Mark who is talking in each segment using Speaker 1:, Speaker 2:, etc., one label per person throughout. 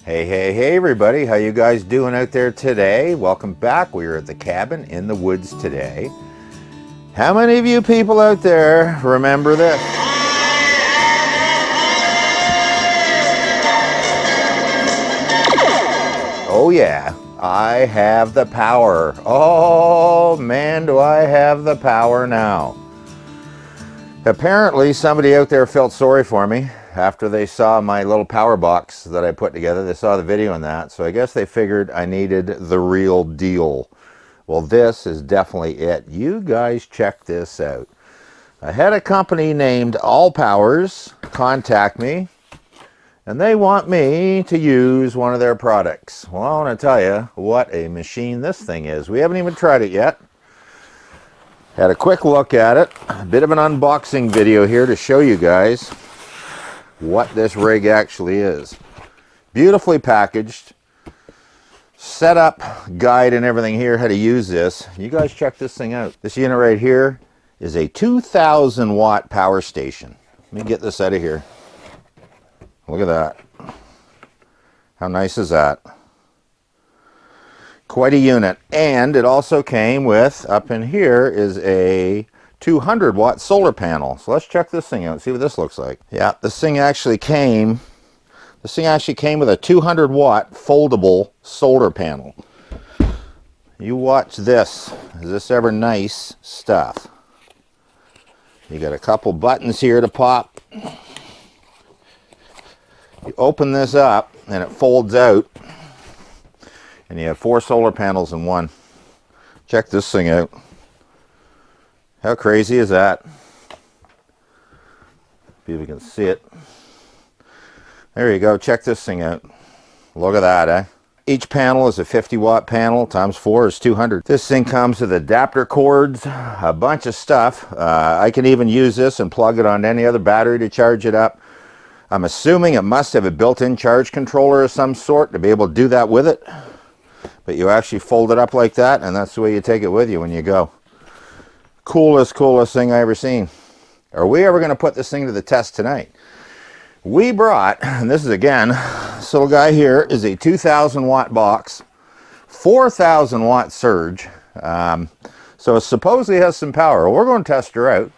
Speaker 1: Hey everybody, how you guys doing out there today? Welcome back. We are at the cabin in the woods today. How many of you people out there remember this? Oh yeah, I have the power. Oh man, do I have the power now. Apparently somebody out there felt sorry for me after they saw my little power box that I put together. They saw the video on that, so I guess they figured I needed the real deal. Well, this is definitely it. You guys check this out. I had a company named Allpowers contact me, and they want me to use one of their products. Well, I want to tell you what a machine this thing is. We haven't even tried it yet. Had a quick look at it. A bit of an unboxing video here to show you guys what this rig actually is. Beautifully packaged. Setup guide and everything here, how to use this. You guys check this thing out. This unit right here is a 2,000 watt power station. Let me get this out of here. Look at that. How nice is that? Quite a unit. And it also came with, up in here is a 200 watt solar panel. So let's check this thing out, see what this looks like. Yeah, this thing actually came with a 200 watt foldable solar panel. You watch this. Is this ever nice stuff? You got a couple buttons here to pop. You open this up and it folds out. And you have 4 solar panels in one. Check this thing out. How crazy is that? See if we can see it. There you go. Check this thing out. Look at that, eh? Each panel is a 50 watt panel. Times 4 is 200. This thing comes with adapter cords, a bunch of stuff. I can even use this and plug it on any other battery to charge it up. I'm assuming it must have a built-in charge controller of some sort to be able to do that with it. But you actually fold it up like that, and that's the way you take it with you when you go. Coolest thing I ever seen. Are we ever going to put this thing to the test tonight? We brought, and this is again, this little guy here is a 2,000 watt box, 4,000 watt surge. So it supposedly has some power. We're going to test her out.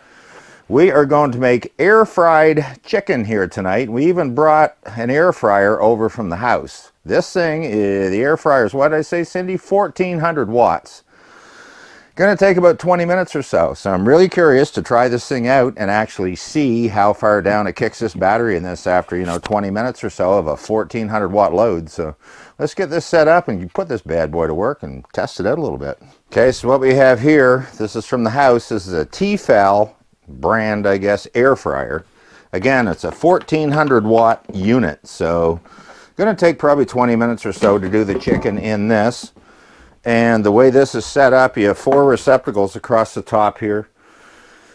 Speaker 1: We are going to make air fried chicken here tonight. We even brought an air fryer over from the house. This thing, the air fryer is, what did I say, Cindy? 1,400 watts. Going to take about 20 minutes or so. So I'm really curious to try this thing out and actually see how far down it kicks this battery in this after, 20 minutes or so of a 1,400 watt load. So let's get this set up and put this bad boy to work and test it out a little bit. Okay, so what we have here, this is from the house. This is a Tefal brand, I guess, air fryer. Again, it's a 1,400 watt unit. So going to take probably 20 minutes or so to do the chicken in this. And the way this is set up, you have 4 receptacles across the top here.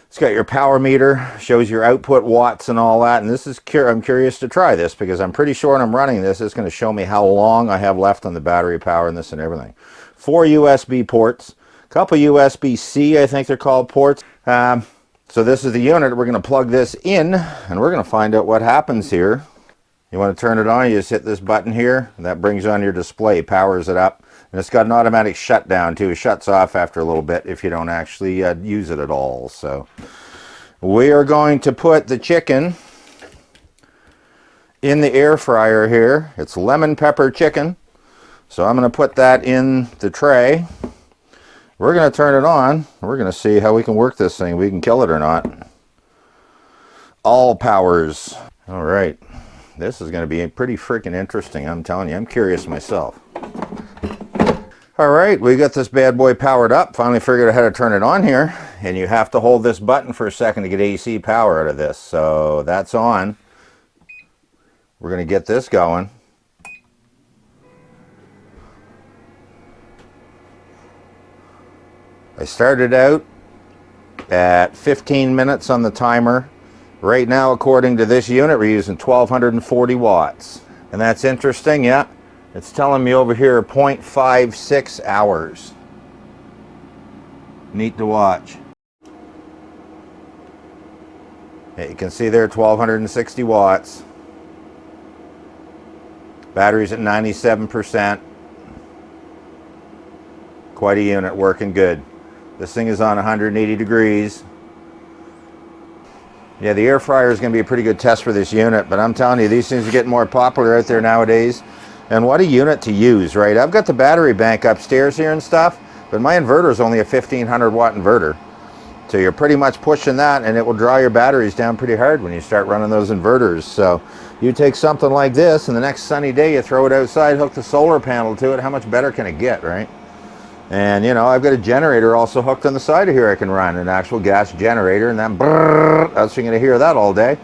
Speaker 1: It's got your power meter, shows your output watts and all that. And this is, I'm curious to try this because I'm pretty sure when I'm running this, it's going to show me how long I have left on the battery power and this and everything. 4 USB ports, a couple USB-C, I think they're called, ports. So this is the unit. We're going to plug this in and we're going to find out what happens here. You want to turn it on, you just hit this button here, and that brings on your display, powers it up. And it's got an automatic shutdown too. It shuts off after a little bit if you don't actually use it at all. So we are going to put the chicken in the air fryer here. It's lemon pepper chicken. So I'm going to put that in the tray. We're going to turn it on. We're going to see how we can work this thing. We can kill it or not. Allpowers. All right. This is going to be pretty freaking interesting, I'm telling you. I'm curious myself. All right, we got this bad boy powered up. Finally figured out how to turn it on here. And you have to hold this button for a second to get AC power out of this. So that's on. We're going to get this going. I started out at 15 minutes on the timer. Right now, according to this unit, we're using 1,240 watts. And that's interesting, yeah. It's telling me over here 0.56 hours. Neat to watch. Yeah, you can see there 1,260 watts. Battery's at 97%. Quite a unit, working good. This thing is on 180 degrees. Yeah, the air fryer is going to be a pretty good test for this unit, but I'm telling you, these things are getting more popular out there nowadays. And what a unit to use, right? I've got the battery bank upstairs here and stuff, but my inverter is only a 1500 watt inverter. So you're pretty much pushing that, and it will draw your batteries down pretty hard when you start running those inverters. So you take something like this, and the next sunny day you throw it outside, hook the solar panel to it. How much better can it get, right? And you know, I've got a generator also hooked on the side of here I can run, an actual gas generator, and that brrr, that's, you're going to hear that all day.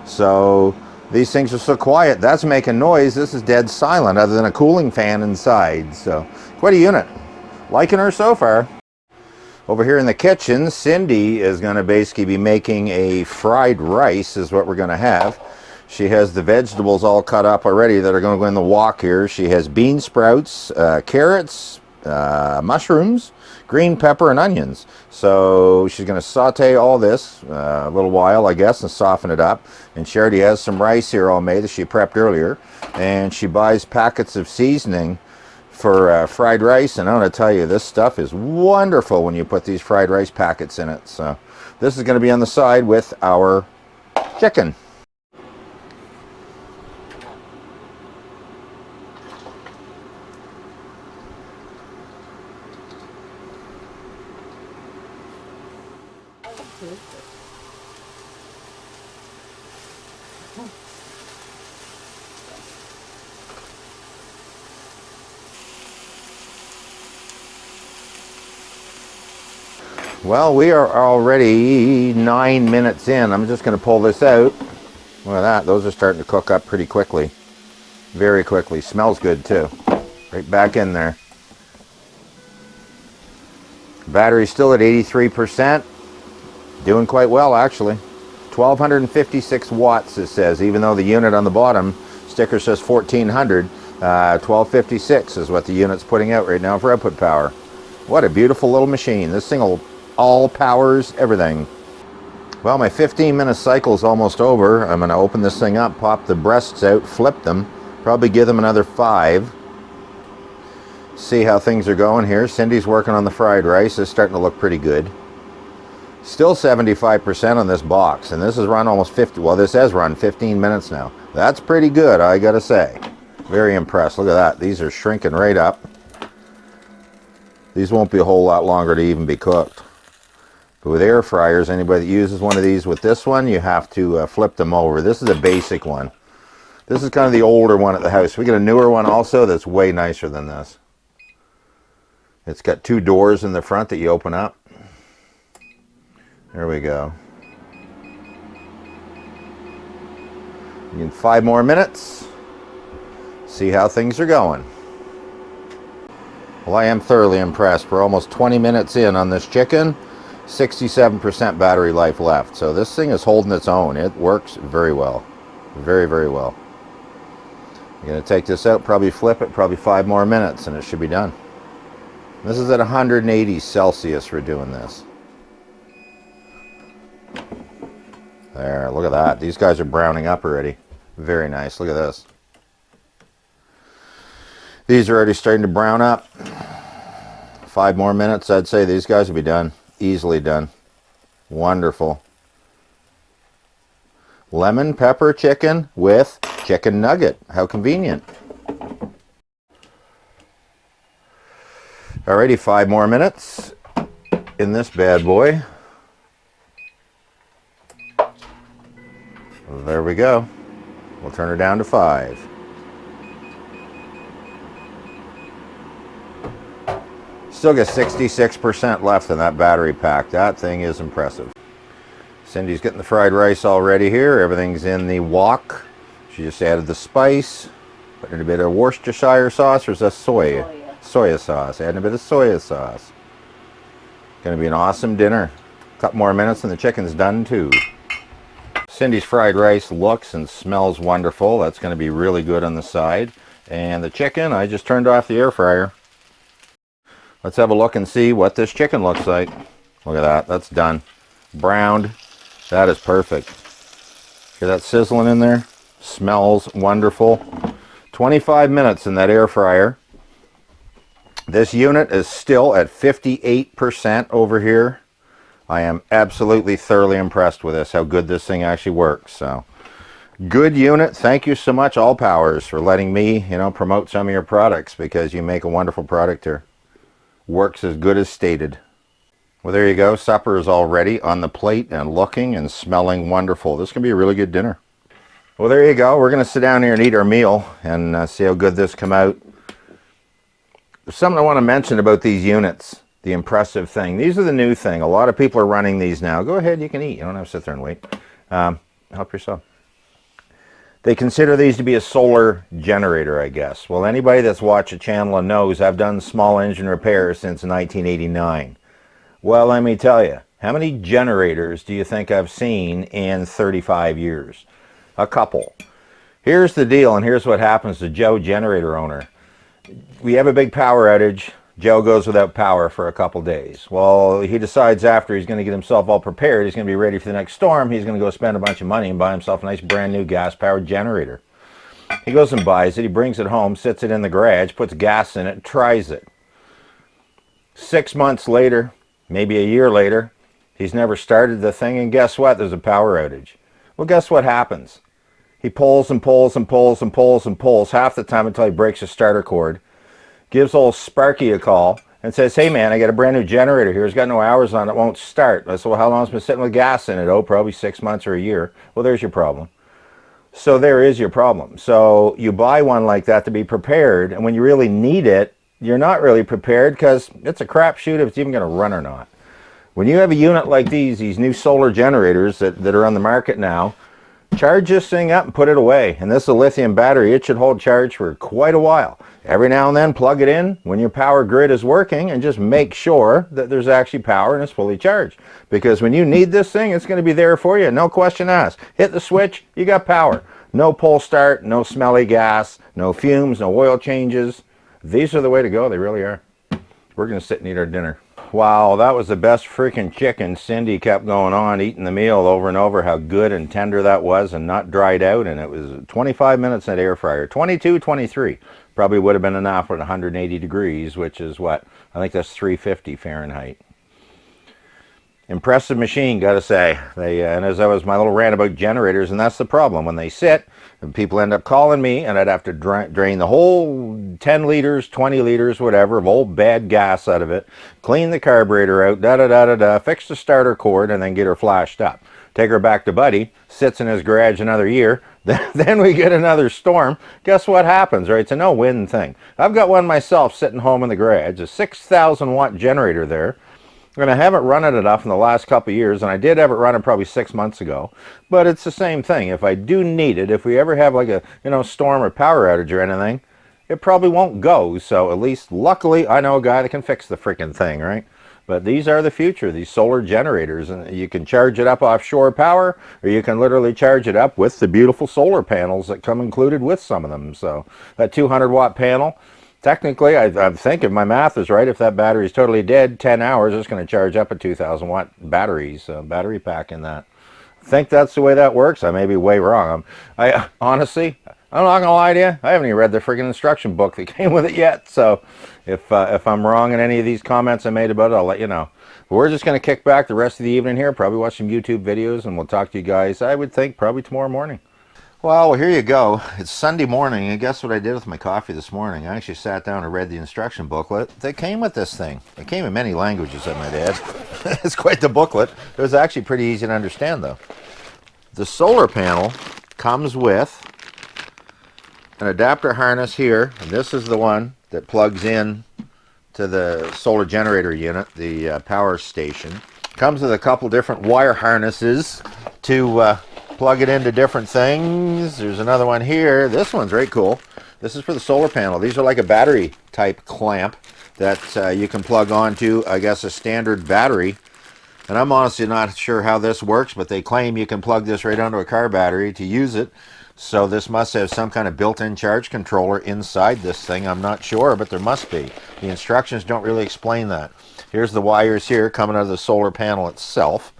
Speaker 1: So these things are so quiet, that's making noise. This is dead silent other than a cooling fan inside. So quite a unit. Liking her so far. Over here in the kitchen, Cindy is going to basically be making a fried rice is what we're going to have. She has the vegetables all cut up already that are going to go in the wok here. She has bean sprouts, carrots, mushrooms, green pepper, and onions. So she's going to saute all this a little while, I guess, and soften it up. And she already has some rice here all made that she prepped earlier. And she buys packets of seasoning for fried rice, and I want to tell you, this stuff is wonderful when you put these fried rice packets in it. So this is going to be on the side with our chicken. Well, we are already 9 minutes in. I'm just going to pull this out. Look at that. Those are starting to cook up pretty quickly. Very quickly. Smells good too. Right back in there. Battery's still at 83%. Doing quite well, actually. 1256 watts, it says, even though the unit on the bottom sticker says 1400. 1256 is what the unit's putting out right now for output power. What a beautiful little machine. This thing will Allpowers everything. Well, my 15-minute cycle is almost over. I'm going to open this thing up, pop the breasts out, flip them, probably give them another 5. See how things are going here. Cindy's working on the fried rice. It's starting to look pretty good. Still 75% on this box, and this has run almost 50. Well, this has run 15 minutes now. That's pretty good, I gotta say. Very impressed. Look at that. These are shrinking right up. These won't be a whole lot longer to even be cooked. But with air fryers, anybody that uses one of these with this one, you have to flip them over. This is a basic one. This is kind of the older one at the house. We got a newer one also that's way nicer than this. It's got 2 doors in the front that you open up. There we go. In 5 more minutes. See how things are going. Well, I am thoroughly impressed. We're almost 20 minutes in on this chicken. 67% battery life left. So this thing is holding its own. It works very well. Very, very well. I'm going to take this out, probably flip it, probably 5 more minutes, and it should be done. This is at 180 Celsius we're doing this. There, look at that. These guys are browning up already. Very nice. Look at this. These are already starting to brown up. 5 more minutes, I'd say these guys will be done. Easily done. Wonderful. Lemon pepper chicken with chicken nugget. How convenient. Alrighty, 5 more minutes in this bad boy. There we go. We'll turn her down to 5. Still got 66% left in that battery pack. That thing is impressive. Cindy's getting the fried rice already here. Everything's in the wok. She just added the spice. Putting in a bit of Worcestershire sauce, or is that soy? Soya sauce. Adding a bit of soya sauce. Going to be an awesome dinner. A couple more minutes and the chicken's done too. Cindy's fried rice looks and smells wonderful. That's going to be really good on the side. And the chicken, I just turned off the air fryer. Let's have a look and see what this chicken looks like. Look at that. That's done. Browned. That is perfect. Hear that sizzling in there? Smells wonderful. 25 minutes in that air fryer. This unit is still at 58% over here. I am absolutely thoroughly impressed with this, how good this thing actually works. So, good unit. Thank you so much, Allpowers, for letting me, promote some of your products, because you make a wonderful product here. Works as good as stated. Well, there you go. Supper is already on the plate and looking and smelling wonderful. This can be a really good dinner. Well, there you go. We're going to sit down here and eat our meal and see how good this come out. There's something I want to mention about these units. The impressive thing. These are the new thing. A lot of people are running these now. Go ahead, you can eat. You don't have to sit there and wait. Help yourself. They consider these to be a solar generator, I guess. Well, anybody that's watched the channel and knows I've done small engine repairs since 1989. Well, let me tell you, how many generators do you think I've seen in 35 years? A couple. Here's the deal, and here's what happens to Joe, generator owner. We have a big power outage. Joe goes without power for a couple days. Well, he decides after he's going to get himself all prepared, he's going to be ready for the next storm, he's going to go spend a bunch of money and buy himself a nice brand new gas-powered generator. He goes and buys it, he brings it home, sits it in the garage, puts gas in it, tries it. 6 months later, maybe a year later, he's never started the thing, and guess what? There's a power outage. Well, guess what happens? He pulls and pulls and pulls and pulls and pulls half the time until he breaks his starter cord. Gives old Sparky a call and says, hey man, I got a brand new generator here. It's got no hours on it, won't start. I said, well, how long has it been sitting with gas in it? Oh, probably 6 months or a year. Well, there's your problem. So there is your problem. So you buy one like that to be prepared, and when you really need it, you're not really prepared, because it's a crapshoot if it's even going to run or not. When you have a unit like these new solar generators that are on the market now, charge this thing up and put it away. And this is a lithium battery. It should hold charge for quite a while. Every now and then, plug it in when your power grid is working, and just make sure that there's actually power and it's fully charged. Because when you need this thing, it's going to be there for you. No question asked. Hit the switch, you got power. No pull start, no smelly gas, no fumes, no oil changes. These are the way to go. They really are. We're going to sit and eat our dinner. Wow, that was the best freaking chicken. Cindy kept going on, eating the meal over and over, how good and tender that was and not dried out. And it was 25 minutes in that air fryer. 22, 23. Probably would have been enough at 180 degrees, which is what? I think that's 350 Fahrenheit. Impressive machine, gotta say. And as I was my little rant about generators, and that's the problem. When they sit, and people end up calling me, and I'd have to drain the whole 10 liters, 20 liters, whatever, of old bad gas out of it, clean the carburetor out, fix the starter cord, and then get her flashed up. Take her back to Buddy, sits in his garage another year, then we get another storm. Guess what happens, right? It's a no-win thing. I've got one myself sitting home in the garage, a 6,000 watt generator there. And I haven't run it enough in the last couple of years, and I did have it running probably 6 months ago. But it's the same thing. If I do need it, if we ever have like a storm or power outage or anything, it probably won't go. So at least luckily I know a guy that can fix the freaking thing, right? But these are the future, these solar generators, and you can charge it up offshore power, or you can literally charge it up with the beautiful solar panels that come included with some of them. So that 200 watt panel, technically, I think if my math is right, if that battery is totally dead, 10 hours, it's going to charge up a 2,000 watt batteries, battery pack in that. I think that's the way that works. I may be way wrong. Honestly, I'm not going to lie to you, I haven't even read the freaking instruction book that came with it yet. So if I'm wrong in any of these comments I made about it, I'll let you know. But we're just going to kick back the rest of the evening here, probably watch some YouTube videos, and we'll talk to you guys, I would think, probably tomorrow morning. Well, here you go. It's Sunday morning, and guess what I did with my coffee this morning? I actually sat down and read the instruction booklet that came with this thing. It came in many languages, I might add. It's quite the booklet. It was actually pretty easy to understand, though. The solar panel comes with an adapter harness here, and this is the one that plugs in to the solar generator unit, the power station. Comes with a couple different wire harnesses to plug it into different things. There's another one here. This one's very cool. This is for the solar panel. These are like a battery type clamp that you can plug onto, I guess, a standard battery. And I'm honestly not sure how this works, but they claim you can plug this right onto a car battery to use it. So this must have some kind of built-in charge controller inside this thing. I'm not sure, but there must be. The instructions don't really explain that. Here's the wires here coming out of the solar panel itself.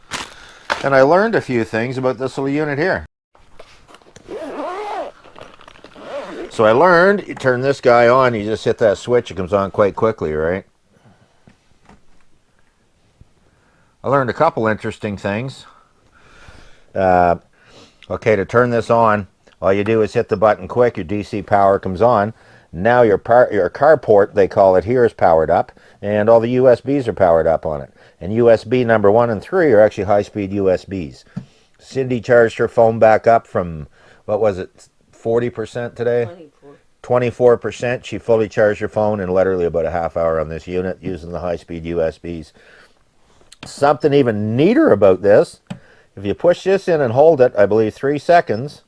Speaker 1: And I learned a few things about this little unit here. So I learned, you turn this guy on, you just hit that switch, it comes on quite quickly, right? I learned a couple interesting things. Okay, to turn this on, all you do is hit the button quick, your DC power comes on. Now your carport, they call it here, is powered up, and all the USBs are powered up on it. And USB number 1 and 3 are actually high-speed USBs. Cindy charged her phone back up from, what was it, 40% today? 24%. She fully charged her phone in literally about a half hour on this unit using the high-speed USBs. Something even neater about this, if you push this in and hold it, I believe 3 seconds,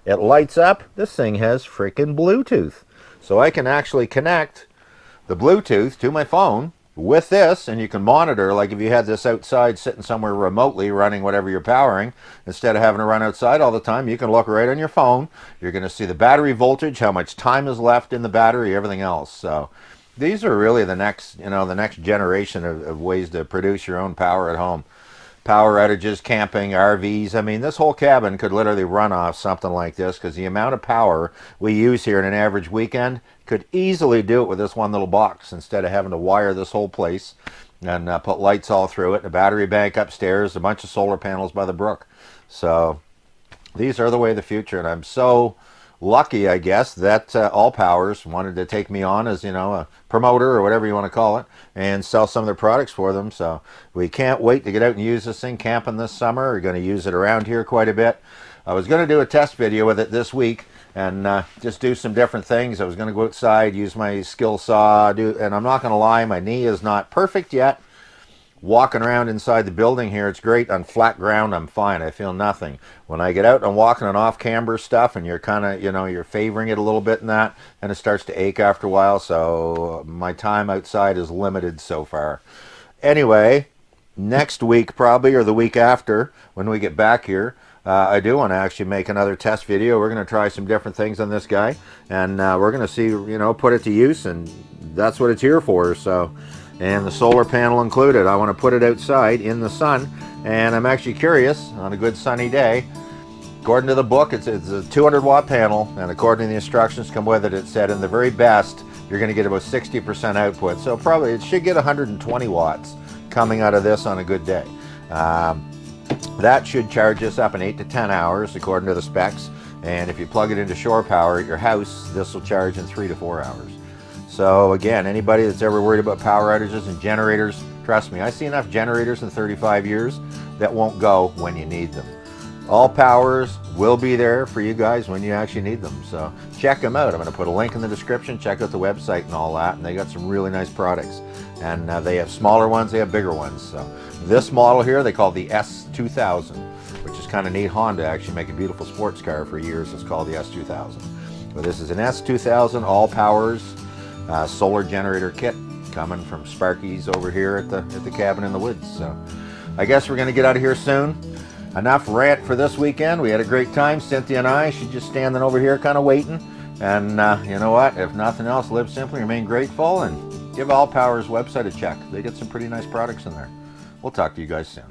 Speaker 1: it lights up. This thing has freaking Bluetooth. So I can actually connect the Bluetooth to my phone with this, and you can monitor, like if you had this outside sitting somewhere remotely running whatever you're powering, instead of having to run outside all the time, you can look right on your phone. You're going to see the battery voltage, how much time is left in the battery, everything else. So these are really the next, the next generation of ways to produce your own power at home. Power outages, camping, RVs. I mean, this whole cabin could literally run off something like this, because the amount of power we use here in an average weekend could easily do it with this one little box, instead of having to wire this whole place and put lights all through it, a battery bank upstairs, a bunch of solar panels by the brook. So these are the way of the future, and I'm so lucky, I guess, that Allpowers wanted to take me on as, a promoter or whatever you want to call it, and sell some of their products for them. So we can't wait to get out and use this thing camping this summer. We're going to use it around here quite a bit. I was going to do a test video with it this week and just do some different things. I was going to go outside, use my skill saw, and I'm not going to lie, my knee is not perfect yet. Walking around inside the building here, it's great. On flat ground, I'm fine. I feel nothing. When I get out and I'm walking on off-camber stuff, and you're kind of, you're favoring it a little bit in that, and it starts to ache after a while. So my time outside is limited so far. Anyway, next week probably, or the week after, when we get back here, I do want to actually make another test video. We're going to try some different things on this guy, and we're going to see, put it to use, and that's what it's here for. So. And the solar panel included. I want to put it outside in the sun, and I'm actually curious, on a good sunny day, according to the book, it's a 200-watt panel, and according to the instructions come with it, it said in the very best, you're going to get about 60% output. So probably it should get 120 watts coming out of this on a good day. That should charge us up in 8 to 10 hours, according to the specs. And if you plug it into shore power at your house, this will charge in 3 to 4 hours. So again, anybody that's ever worried about power outages and generators, trust me, I see enough generators in 35 years that won't go when you need them. Allpowers will be there for you guys when you actually need them. So check them out. I'm going to put a link in the description. Check out the website and all that. And they got some really nice products. And they have smaller ones, they have bigger ones. So this model here, they call the S2000, which is kind of neat. Honda actually make a beautiful sports car for years. It's called the S2000. But this is an S2000 Allpowers solar generator kit coming from Sparky's over here at the cabin in the woods. So I guess we're going to get out of here soon. Enough rant for this weekend. We had a great time, Cynthia and I. She's just standing over here kind of waiting. And you know what? If nothing else, live simply, remain grateful, and give Allpowers website a check. They get some pretty nice products in there. We'll talk to you guys soon.